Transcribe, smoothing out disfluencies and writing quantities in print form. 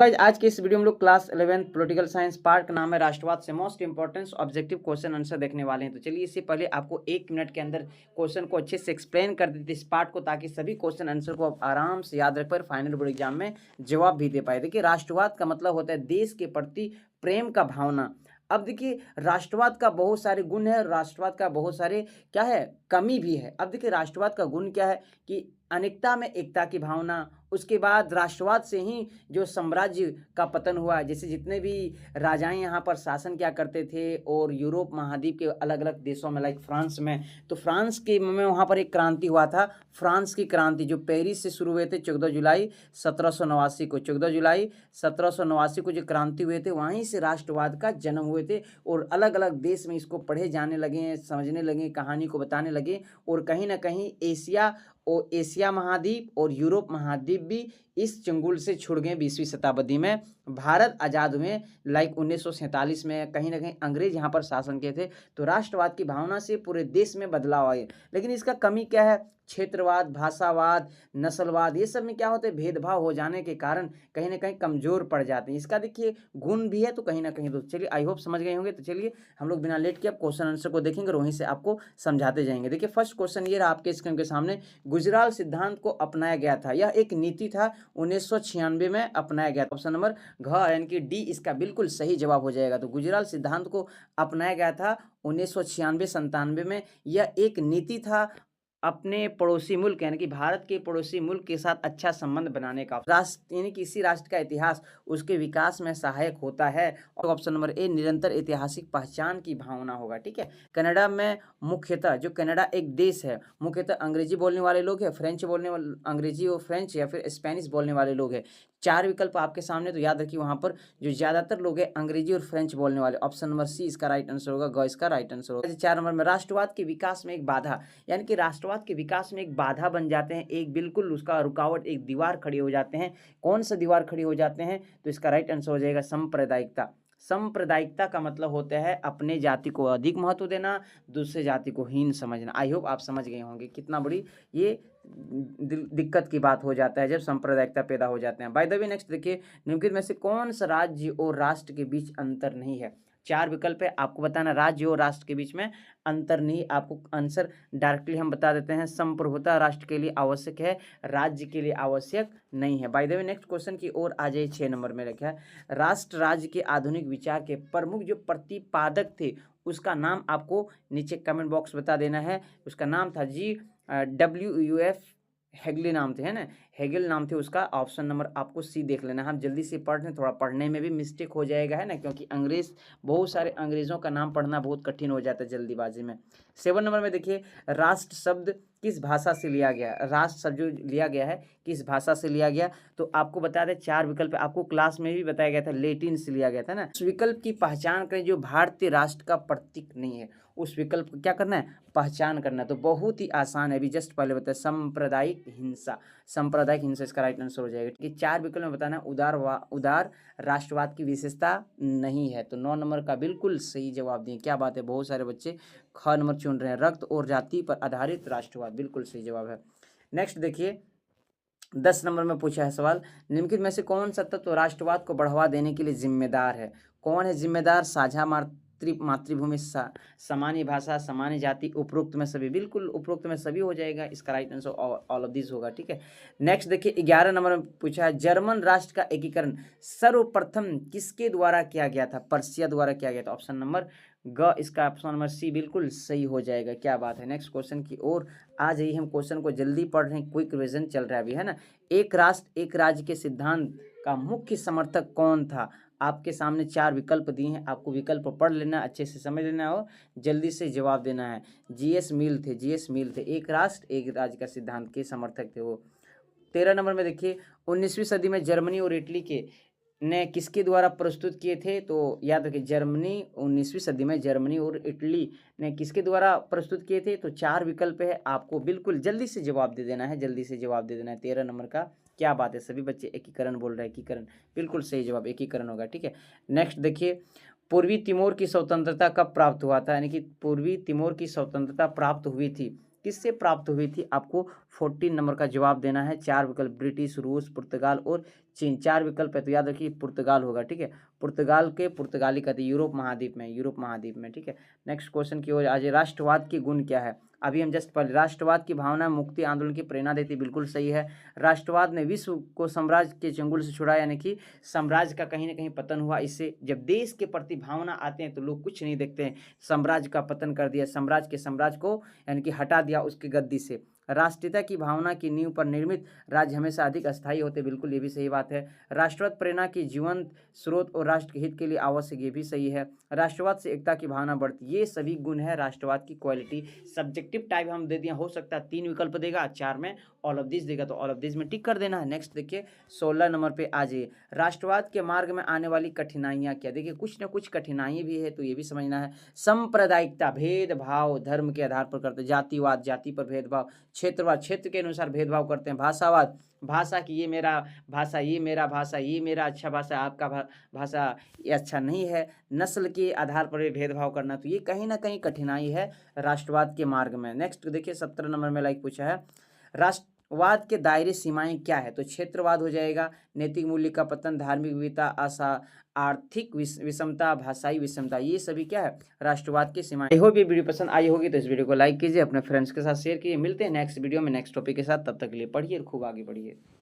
Guys आज की इस वीडियो में हम लोग क्लास 11 पॉलिटिकल साइंस पार्ट का नाम है राष्ट्रवाद से most important objective question answer देखने वाले हैं। तो चलिए इससे पहले आपको 1 मिनट के अंदर क्वेश्चन को अच्छे से एक्सप्लेन कर देते इस पार्ट को, ताकि सभी क्वेश्चन आंसर को आप आराम से याद रख पाए, फाइनल बोर्ड एग्जाम में जवाब भी दे पाए। देखिए, राष्ट्रवाद का मतलब होता है देश के प्रति प्रेम का भावना। अब देखिए, राष्ट्रवाद का बहुत सारे गुण है, राष्ट्रवाद का बहुत सारे क्या है, कमी भी है। अब देखिए, राष्ट्रवाद का गुण क्या है कि अनेकता में एकता की भावना। उसके बाद राष्ट्रवाद से ही जो साम्राज्य का पतन हुआ, जैसे जितने भी राजाएं यहाँ पर शासन किया करते थे और यूरोप महाद्वीप के अलग अलग देशों में, लाइक फ्रांस में, तो फ्रांस के में वहाँ पर एक क्रांति हुआ था, फ्रांस की क्रांति, जो पेरिस से शुरू हुए थे 14 जुलाई 1789 को। 14 जुलाई 1789 को जो क्रांति हुए थे, वहीं से राष्ट्रवाद का जन्म हुए थे और अलग अलग देश में इसको पढ़े जाने लगे, समझने लगे, कहानी को बताने लगे। और कहीं ना कहीं एशिया महाद्वीप और यूरोप महाद्वीप भी इस चंगुल से छुड़ गए 20वीं शताब्दी में। भारत आज़ाद हुए लाइक 1947 में, कहीं ना कहीं अंग्रेज यहाँ पर शासन किए थे। तो राष्ट्रवाद की भावना से पूरे देश में बदलाव आए। लेकिन इसका कमी क्या है, क्षेत्रवाद, भाषावाद, नस्लवाद, ये सब में क्या होते हैं, भेदभाव हो जाने के कारण कहीं ना कहीं कमजोर पड़ जाते हैं। इसका देखिए गुण भी है तो कहीं ना कहीं। तो चलिए, आई होप समझ गए होंगे। तो चलिए हम लोग बिना लेट के अब क्वेश्चन आंसर को देखेंगे और वहीं से आपको समझाते जाएंगे। देखिए, फर्स्ट क्वेश्चन ये रहा आपके स्क्रीन के सामने। गुजराल सिद्धांत को अपनाया गया था, यह एक नीति था, 1996 में अपनाया गया था। ऑप्शन नंबर घ यानी कि डी इसका बिल्कुल सही जवाब हो जाएगा। तो गुजराल सिद्धांत को अपनाया गया था 1996-97 में। यह एक नीति था अपने पड़ोसी मुल्क यानी कि भारत के पड़ोसी मुल्क के साथ अच्छा संबंध बनाने का। राष्ट्र यानी किसी राष्ट्र का इतिहास उसके विकास में सहायक होता है। और ऑप्शन नंबर ए निरंतर ऐतिहासिक पहचान की भावना होगा। ठीक है, कनाडा में मुख्यतः, जो कनाडा एक देश है, मुख्यतः अंग्रेजी बोलने वाले लोग हैं, फ्रेंच बोलने वाले, अंग्रेजी और फ्रेंच या फिर स्पेनिश बोलने वाले लोग हैं। 4 विकल्प आपके सामने, तो याद रखिए वहां पर जो ज्यादातर लोग हैं अंग्रेजी और फ्रेंच बोलने वाले। ऑप्शन नंबर सी इसका राइट आंसर होगा, ग इसका राइट आंसर होगा। 4 नंबर में राष्ट्रवाद के विकास में एक बाधा, यानी कि राष्ट्रवाद के विकास में एक बाधा बन जाते हैं, एक बिल्कुल उसका रुकावट, एक दीवार खड़ी हो जाते हैं। कौन सा दीवार खड़ी हो जाते हैं, तो इसका राइट आंसर हो जाएगा सांप्रदायिकता। सांप्रदायिकता का मतलब होता है अपने जाति को अधिक महत्व देना, दूसरे जाति को हीन समझना। आई होप आप समझ गए होंगे कितना बड़ी ये दिक्कत की बात हो जाता है जब सांप्रदायिकता पैदा हो जाते हैं। बाय द वे नेक्स्ट देखिए, निम्नलिखित में से कौन सा राज्य और राष्ट्र के बीच अंतर नहीं है। 4 विकल्प है, आपको बताना राज्य और राष्ट्र के बीच में अंतर नहीं। आपको आंसर डायरेक्टली हम बता देते हैं, संप्रभुता राष्ट्र के लिए आवश्यक है, राज्य के लिए आवश्यक नहीं है। By the way next question की ओर आ जाइए। 6 नंबर में लिखा है, राष्ट्र राज्य के आधुनिक विचार के प्रमुख जो प्रतिपादक थे उसका नाम आपको नीचे कमेंट बॉक्स बता देना है। उसका नाम था WUF हेगले नाम थे, है ना, हेगल नाम थे उसका। ऑप्शन नंबर आपको सी देख लेना। हम जल्दी से पढ़ रहे हैं, थोड़ा पढ़ने में भी मिस्टेक हो जाएगा, है ना, क्योंकि अंग्रेज, बहुत सारे अंग्रेजों का नाम पढ़ना बहुत कठिन हो जाता है जल्दीबाजी में। 7 नंबर में देखिए, राष्ट्र शब्द किस भाषा से लिया गया, राष्ट्र शब्द जो लिया गया है किस भाषा से लिया गया, तो आपको बता दें 4 विकल्प आपको क्लास में भी बताया गया था, लेटिन से लिया गया था ना। उस विकल्प की पहचान करें जो भारतीय राष्ट्र का प्रतीक नहीं है, उस विकल्प को क्या करना है, पहचान करना। तो बहुत ही आसान है, अभी जस्ट पहले बताया, सांप्रदायिक हिंसा। सांप्रदायिक हिंसा इसका राइट आंसर हो जाएगा। कि 4 विकल्प में बताना उदार राष्ट्रवाद की विशेषता नहीं है। तो 9 नंबर का बिल्कुल सही जवाब दिए। क्या बात है, बहुत सारे बच्चे ख नंबर चुन रहे हैं, रक्त और जाति पर आधारित राष्ट्रवाद, बिल्कुल सही जवाब है। नेक्स्ट देखिए, 10 नंबर में पूछा है सवाल, निम्नलिखित में से कौन सा तत्व राष्ट्रवाद को बढ़ावा देने के लिए जिम्मेदार है। कौन है जिम्मेदार, साझा मातृभूमि, सामान्य भाषा, सामान्य जाति, उपरोक्त में सभी। बिल्कुल उपरोक्त में सभी हो जाएगा, इसका right answer all of this होगा। ठीक है, नेक्स्ट देखिए, 11 नंबर में पूछा है, जर्मन राष्ट्र का एकीकरण सर्वप्रथम किसके द्वारा किया गया था, पर्सिया द्वारा किया गया था। ऑप्शन नंबर ग इसका ऑप्शन नंबर सी बिल्कुल सही हो जाएगा। क्या बात है, नेक्स्ट क्वेश्चन की ओर आ जाइए। हम क्वेश्चन को जल्दी पढ़ रहे हैं, क्विक रिवीजन चल रहा है अभी, है ना। एक राष्ट्र एक राज्य के सिद्धांत का मुख्य समर्थक कौन था। आपके सामने 4 विकल्प दिए हैं, आपको विकल्प पढ़ लेना, अच्छे से समझ लेना और जल्दी से जवाब देना है। GS मिल थे, GS मिल थे, एक राष्ट्र एक राज्य का सिद्धांत के समर्थक थे वो। 13 नंबर में देखिए, 19वीं सदी में जर्मनी और इटली के ने किसके द्वारा प्रस्तुत किए थे। तो याद रखिए, जर्मनी 19वीं सदी में जर्मनी और इटली ने किसके द्वारा प्रस्तुत किए थे। तो 4 विकल्प है, आपको बिल्कुल जल्दी से जवाब दे देना है, जल्दी से जवाब दे देना है 13 नंबर का। क्या बात है, सभी बच्चे एकीकरण बोल रहे हैं, एकीकरण बिल्कुल सही जवाब, एकीकरण होगा। ठीक है, नेक्स्ट देखिए, पूर्वी तिमोर की स्वतंत्रता कब प्राप्त हुआ था, यानी कि पूर्वी तिमोर की स्वतंत्रता प्राप्त हुई थी, किससे प्राप्त हुई थी। आपको 14 नंबर का जवाब देना है। 4 विकल्प, ब्रिटिश, रूस, पुर्तगाल और चीन। 4 विकल्प है तो याद रखिए पुर्तगाल होगा, ठीक है। पुर्तगाल के पुर्तगाली कहते हैं, यूरोप महाद्वीप में, यूरोप महाद्वीप में, ठीक है। नेक्स्ट क्वेश्चन की ओर आज, राष्ट्रवाद की गुण क्या है? अभी हम जस्ट पढ़, राष्ट्रवाद की भावना मुक्ति आंदोलन की प्रेरणा देती, बिल्कुल सही है। राष्ट्रवाद ने विश्व को साम्राज्य के चंगुल से छुड़ाया, यानी कि साम्राज्य का कहीं ना कहीं पतन हुआ इससे। जब देश के प्रति भावना आते हैं तो लोग कुछ नहीं देखते हैं, साम्राज्य का पतन कर दिया, साम्राज्य को यानी कि हटा दिया उसकी गद्दी से। राष्ट्रीयता की भावना की नींव पर निर्मित राज्य हमेशा अधिक अस्थायी होते, बिल्कुल ये भी सही बात है। राष्ट्रवाद प्रेरणा की जीवंत स्रोत और राष्ट्र के हित के लिए आवश्यक, ये भी सही है। राष्ट्रवाद से एकता की भावना बढ़ती, ये सभी गुण है राष्ट्रवाद की क्वालिटी। सब्जेक्टिव टाइप हम दे दिया, हो सकता है 3 विकल्प देगा, 4 में ऑल ऑफ दिस देगा तो ऑल ऑफ दिस में टिक कर देना है। नेक्स्ट देखिए 16 नंबर पे आ जाइए, राष्ट्रवाद के मार्ग में आने वाली कठिनाइयाँ क्या? देखिए कुछ ना कुछ कठिनाई भी है तो ये भी समझना है। सांप्रदायिकता, भेदभाव धर्म के आधार पर करते, जातिवाद, जाति पर भेदभाव, क्षेत्रवाद, क्षेत्र के अनुसार भेदभाव करते हैं, भाषावाद, भाषा की ये मेरा भाषा, ये मेरा भाषा, ये मेरा अच्छा भाषा, आपका भाषा ये अच्छा नहीं है, नस्ल के आधार पर ये भेदभाव करना, तो ये कहीं ना कहीं कठिनाई है राष्ट्रवाद के मार्ग में। नेक्स्ट देखिए 17 नंबर में लाइक पूछा है, राष्ट्रवाद के दायरे सीमाएं क्या है? तो क्षेत्रवाद हो जाएगा, नैतिक मूल्य का पतन, धार्मिक विविधता, आशा, आर्थिक विषमता, भाषाई विषमता, ये सभी क्या है राष्ट्रवाद की सीमाएं। आई होप ये वीडियो पसंद आई होगी तो इस वीडियो को लाइक कीजिए, अपने फ्रेंड्स के साथ शेयर कीजिए। मिलते हैं नेक्स्ट वीडियो में नेक्स्ट टॉपिक के साथ, तब तक के लिए पढ़िए और खूब आगे बढ़िए।